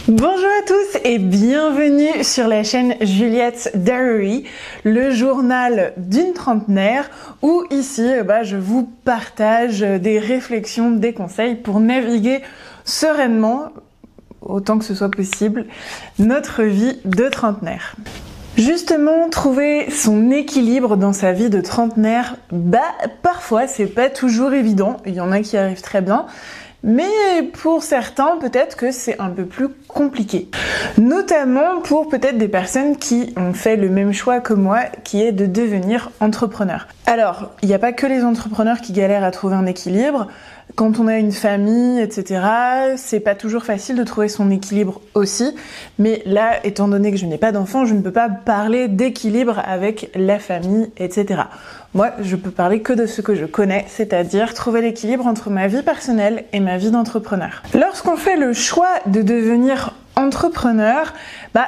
Bonjour à tous et bienvenue sur la chaîne Juliette's Diary, le journal d'une trentenaire où ici je vous partage des réflexions, des conseils pour naviguer sereinement, autant que ce soit possible, notre vie de trentenaire. Justement, trouver son équilibre dans sa vie de trentenaire, parfois c'est pas toujours évident, il y en a qui arrivent très bien, mais pour certains, peut-être que c'est un peu plus compliqué. Notamment pour peut-être des personnes qui ont fait le même choix que moi, qui est de devenir entrepreneur. Alors, il n'y a pas que les entrepreneurs qui galèrent à trouver un équilibre. Quand on a une famille, etc., c'est pas toujours facile de trouver son équilibre aussi. Mais là, étant donné que je n'ai pas d'enfant, je ne peux pas parler d'équilibre avec la famille, etc. Moi, je peux parler que de ce que je connais, c'est-à-dire trouver l'équilibre entre ma vie personnelle et ma vie d'entrepreneur. Lorsqu'on fait le choix de devenir entrepreneur,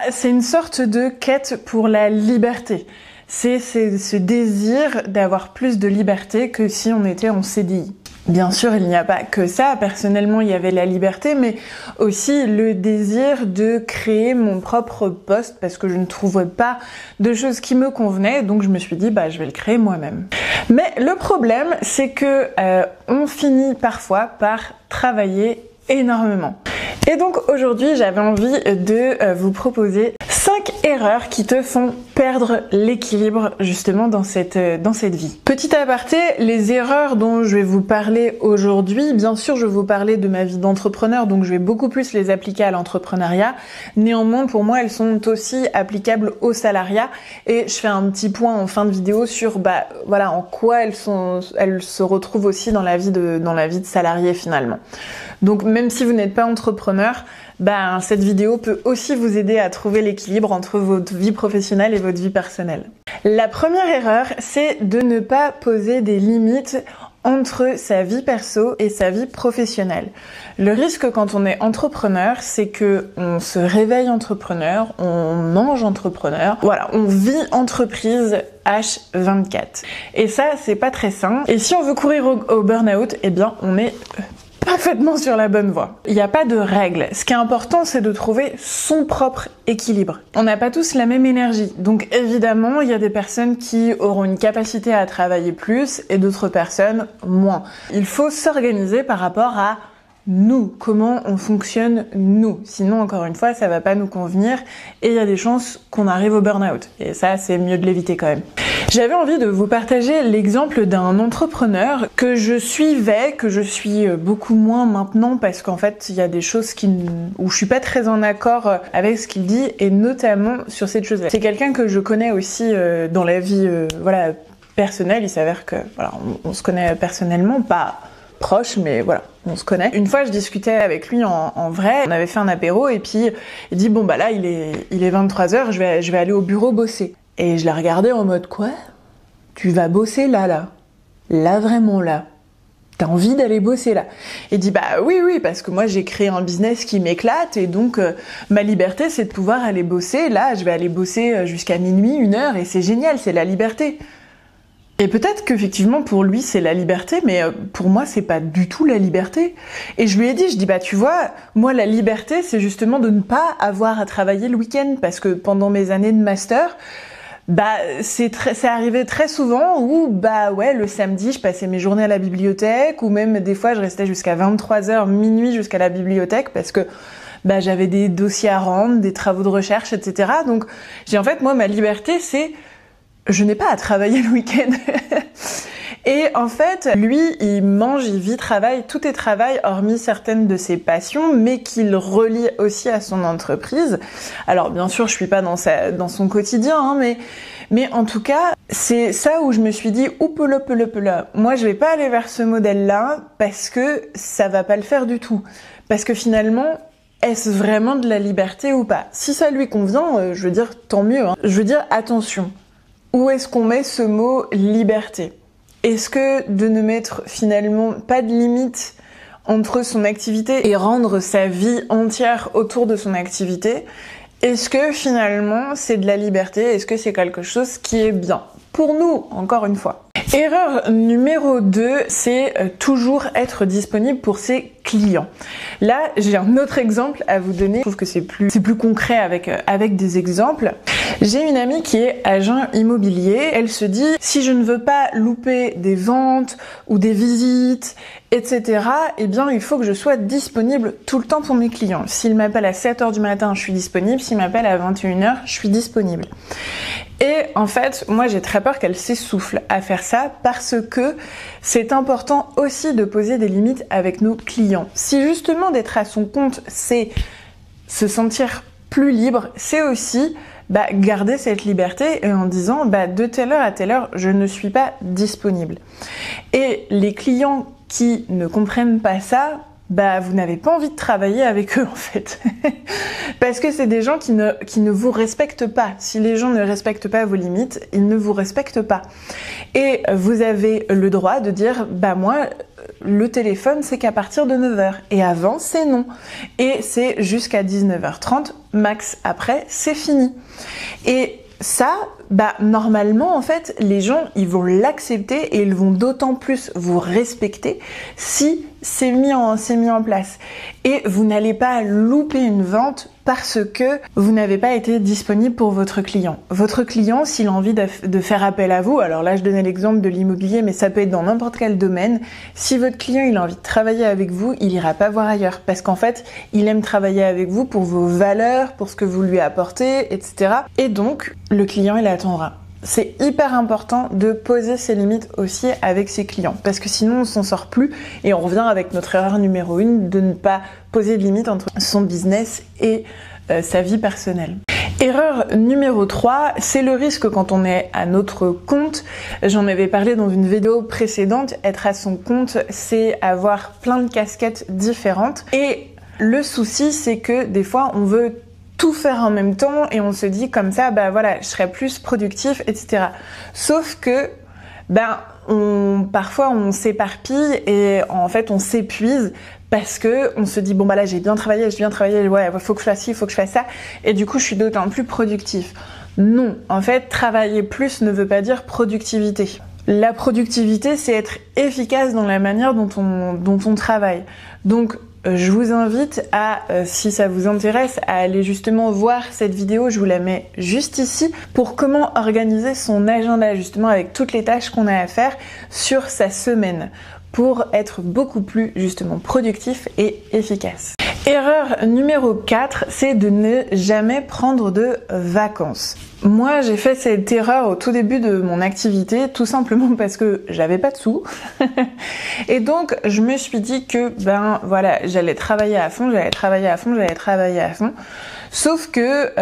c'est une sorte de quête pour la liberté. C'est ce désir d'avoir plus de liberté que si on était en CDI. Bien sûr, il n'y a pas que ça. Personnellement, il y avait la liberté, mais aussi le désir de créer mon propre poste parce que je ne trouvais pas de choses qui me convenaient. Donc, je me suis dit, je vais le créer moi-même. Mais le problème, c'est que on finit parfois par travailler énormément. Et donc, aujourd'hui, j'avais envie de vous proposer 5 erreurs qui te font perdre l'équilibre justement dans cette vie. Petit aparté, les erreurs dont je vais vous parler aujourd'hui, bien sûr je vais vous parler de ma vie d'entrepreneur, donc je vais beaucoup plus les appliquer à l'entrepreneuriat. Néanmoins, pour moi, elles sont aussi applicables au salariat et je fais un petit point en fin de vidéo sur en quoi elles se retrouvent aussi dans la vie de salarié finalement. Donc même si vous n'êtes pas entrepreneur, cette vidéo peut aussi vous aider à trouver l'équilibre entre votre vie professionnelle et votre vie personnelle. La première erreur, c'est de ne pas poser des limites entre sa vie perso et sa vie professionnelle. Le risque quand on est entrepreneur, c'est que on se réveille entrepreneur, on mange entrepreneur, on vit entreprise H24. Et ça, c'est pas très sain. Et si on veut courir au burn-out, on est parfaitement sur la bonne voie. Il n'y a pas de règle. Ce qui est important, c'est de trouver son propre équilibre. On n'a pas tous la même énergie. Donc évidemment, il y a des personnes qui auront une capacité à travailler plus et d'autres personnes moins. Il faut s'organiser par rapport à nous, comment on fonctionne nous. Sinon, encore une fois, ça va pas nous convenir et il y a des chances qu'on arrive au burn-out. Et ça, c'est mieux de l'éviter quand même. J'avais envie de vous partager l'exemple d'un entrepreneur que je suivais, que je suis beaucoup moins maintenant parce qu'en fait, il y a des choses où je suis pas très en accord avec ce qu'il dit et notamment sur cette chose-là. C'est quelqu'un que je connais aussi dans la vie personnelle. Il s'avère que on se connaît personnellement, pas proche, mais on se connaît. Une fois, je discutais avec lui en vrai, on avait fait un apéro et puis il dit là, il est 23h, je vais aller au bureau bosser. Et je l'ai regardé en mode quoi ? Tu vas bosser là vraiment là. T'as envie d'aller bosser là. Il dit oui, parce que moi j'ai créé un business qui m'éclate et donc ma liberté c'est de pouvoir aller bosser. Là, je vais aller bosser jusqu'à minuit, 1h et c'est génial, c'est la liberté. Et peut-être qu'effectivement pour lui c'est la liberté, mais pour moi c'est pas du tout la liberté. Et je lui ai dit, tu vois, moi la liberté c'est justement de ne pas avoir à travailler le week-end parce que pendant mes années de master, c'est arrivé très souvent où le samedi je passais mes journées à la bibliothèque ou même des fois je restais jusqu'à 23h, minuit jusqu'à la bibliothèque parce que j'avais des dossiers à rendre, des travaux de recherche, etc. Donc moi ma liberté c'est je n'ai pas à travailler le week-end. Et en fait, lui, il mange, il vit, travaille, tout est travail, hormis certaines de ses passions, mais qu'il relie aussi à son entreprise. Alors, bien sûr, je suis pas dans son quotidien, mais en tout cas, c'est ça où je me suis dit, moi, je vais pas aller vers ce modèle-là, parce que ça va pas le faire du tout. Parce que finalement, est-ce vraiment de la liberté ou pas? Si ça lui convient, je veux dire, tant mieux. Je veux dire, attention. Où est-ce qu'on met ce mot liberté? Est-ce que de ne mettre finalement pas de limite entre son activité et rendre sa vie entière autour de son activité, est-ce que finalement c'est de la liberté? Est-ce que c'est quelque chose qui est bien? Pour nous, encore une fois. Erreur numéro 2, c'est toujours être disponible pour ses clients. Là, j'ai un autre exemple à vous donner. Je trouve que c'est plus concret avec des exemples. J'ai une amie qui est agent immobilier. Elle se dit, si je ne veux pas louper des ventes ou des visites, etc., eh bien, il faut que je sois disponible tout le temps pour mes clients. S'ils m'appellent à 7h du matin, je suis disponible. S'ils m'appellent à 21h, je suis disponible. Et en fait, moi j'ai très peur qu'elle s'essouffle à faire ça parce que c'est important aussi de poser des limites avec nos clients. Si justement d'être à son compte, c'est se sentir plus libre, c'est aussi garder cette liberté et en disant de telle heure à telle heure, je ne suis pas disponible. Et les clients qui ne comprennent pas ça, vous n'avez pas envie de travailler avec eux en fait. Parce que c'est des gens qui ne vous respectent pas. Si les gens ne respectent pas vos limites, ils ne vous respectent pas. Et vous avez le droit de dire, moi, le téléphone, c'est qu'à partir de 9h. Et avant, c'est non. Et c'est jusqu'à 19h30, max après, c'est fini. Et ça, normalement, en fait, les gens, ils vont l'accepter et ils vont d'autant plus vous respecter si c'est mis en place. Et vous n'allez pas louper une vente parce que vous n'avez pas été disponible pour votre client. Votre client, s'il a envie de faire appel à vous, alors là, je donnais l'exemple de l'immobilier, mais ça peut être dans n'importe quel domaine. Si votre client, il a envie de travailler avec vous, il ira pas voir ailleurs. Parce qu'en fait, il aime travailler avec vous pour vos valeurs, pour ce que vous lui apportez, etc. Et donc, le client, il attendra. C'est hyper important de poser ses limites aussi avec ses clients parce que sinon on s'en sort plus et on revient avec notre erreur numéro 1 de ne pas poser de limite entre son business et sa vie personnelle. Erreur numéro 3, c'est le risque quand on est à notre compte. J'en avais parlé dans une vidéo précédente. Être à son compte, c'est avoir plein de casquettes différentes et le souci c'est que des fois on veut tout faire en même temps et on se dit comme ça, je serai plus productif, etc. Sauf que, parfois on s'éparpille et en fait on s'épuise parce que on se dit là j'ai bien travaillé, faut que je fasse ci, faut que je fasse ça et du coup je suis d'autant plus productif. Non, en fait travailler plus ne veut pas dire productivité. La productivité c'est être efficace dans la manière dont on travaille. Donc je vous invite à, si ça vous intéresse, à aller justement voir cette vidéo, je vous la mets juste ici, pour comment organiser son agenda justement avec toutes les tâches qu'on a à faire sur sa semaine, pour être beaucoup plus justement productif et efficace. Erreur numéro 4, c'est de ne jamais prendre de vacances. Moi, j'ai fait cette erreur au tout début de mon activité, tout simplement parce que j'avais pas de sous. Et donc, je me suis dit que, j'allais travailler à fond. Sauf que,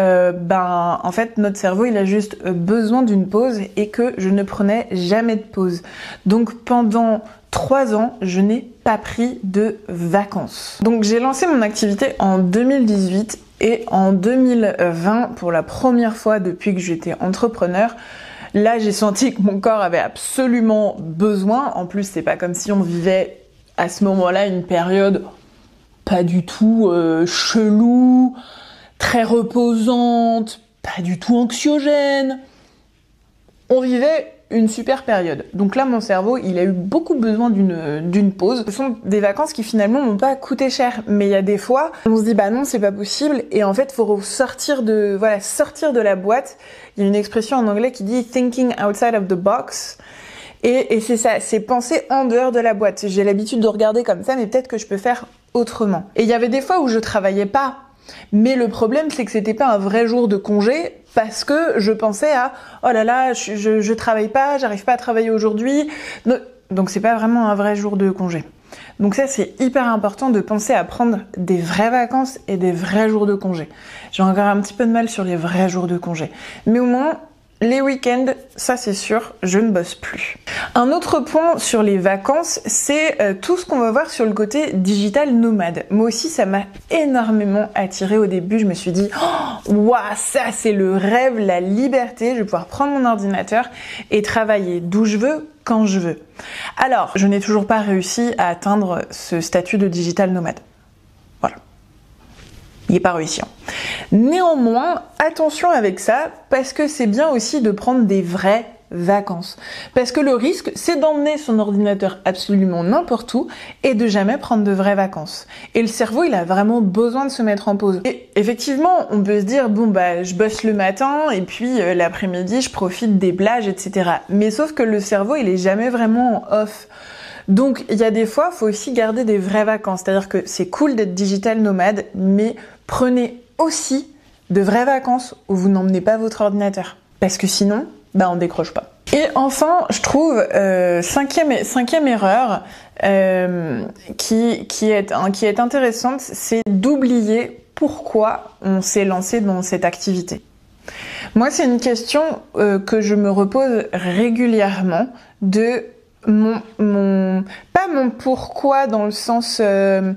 en fait, notre cerveau, il a juste besoin d'une pause et que je ne prenais jamais de pause. Donc, pendant 3 ans, je n'ai pas pris de vacances. Donc j'ai lancé mon activité en 2018 et en 2020, pour la première fois depuis que j'étais entrepreneur, là j'ai senti que mon corps avait absolument besoin. En plus, c'est pas comme si on vivait à ce moment-là une période pas du tout chelou, très reposante, pas du tout anxiogène. On vivait une super période. Donc là, mon cerveau, il a eu beaucoup besoin d'une pause. Ce sont des vacances qui finalement m'ont pas coûté cher. Mais il y a des fois, on se dit non, c'est pas possible. Et en fait, faut sortir de la boîte. Il y a une expression en anglais qui dit thinking outside of the box. Et c'est ça, c'est penser en dehors de la boîte. J'ai l'habitude de regarder comme ça, mais peut-être que je peux faire autrement. Et il y avait des fois où je travaillais pas. Mais le problème, c'est que c'était pas un vrai jour de congé parce que je pensais à oh là là, je travaille pas, j'arrive pas à travailler aujourd'hui. Donc c'est pas vraiment un vrai jour de congé. Donc ça, c'est hyper important de penser à prendre des vraies vacances et des vrais jours de congé. J'ai encore un petit peu de mal sur les vrais jours de congé. Mais au moins, les week-ends, ça c'est sûr, je ne bosse plus. Un autre point sur les vacances, c'est tout ce qu'on va voir sur le côté digital nomade. Moi aussi, ça m'a énormément attirée au début. Je me suis dit, waouh, ça c'est le rêve, la liberté. Je vais pouvoir prendre mon ordinateur et travailler d'où je veux, quand je veux. Alors, je n'ai toujours pas réussi à atteindre ce statut de digital nomade. Voilà. Il n'est pas réussi. Néanmoins, attention avec ça, parce que c'est bien aussi de prendre des vraies vacances. Parce que le risque, c'est d'emmener son ordinateur absolument n'importe où et de jamais prendre de vraies vacances. Et le cerveau, il a vraiment besoin de se mettre en pause. Et effectivement, on peut se dire, bon bah, je bosse le matin et puis l'après-midi, je profite des plages, etc. Mais sauf que le cerveau, il est jamais vraiment en off. Donc, il y a des fois, il faut aussi garder des vraies vacances. C'est-à-dire que c'est cool d'être digital nomade, mais prenez aussi de vraies vacances où vous n'emmenez pas votre ordinateur. Parce que sinon, bah, on décroche pas. Et enfin, je trouve, cinquième erreur, qui est intéressante, c'est d'oublier pourquoi on s'est lancé dans cette activité. Moi, c'est une question que je me repose régulièrement de pas mon pourquoi dans le sens de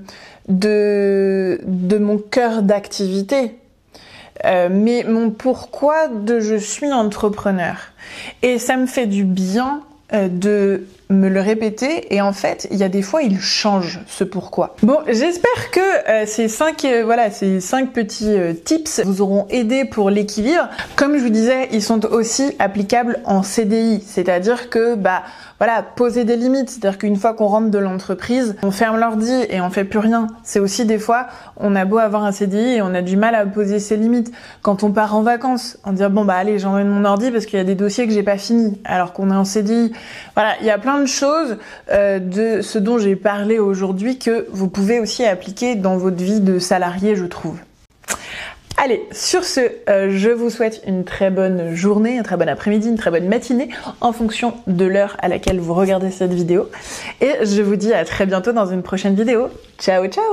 mon cœur d'activité, mais mon pourquoi de je suis entrepreneur. Et ça me fait du bien de me le répéter, et en fait, il y a des fois, il change ce pourquoi. Bon, j'espère que ces cinq petits tips vous auront aidé pour l'équilibre. Comme je vous disais, ils sont aussi applicables en CDI, c'est-à-dire que poser des limites, c'est-à-dire qu'une fois qu'on rentre de l'entreprise, on ferme l'ordi et on fait plus rien. C'est aussi des fois, on a beau avoir un CDI et on a du mal à poser ses limites. Quand on part en vacances, on dit bon bah allez, j'emmène mon ordi parce qu'il y a des dossiers que j'ai pas finis, alors qu'on est en CDI. Voilà, il y a plein de choses de ce dont j'ai parlé aujourd'hui que vous pouvez aussi appliquer dans votre vie de salarié, je trouve. Allez, sur ce, je vous souhaite une très bonne journée, un très bon après-midi, une très bonne matinée, en fonction de l'heure à laquelle vous regardez cette vidéo. Et je vous dis à très bientôt dans une prochaine vidéo. Ciao, ciao!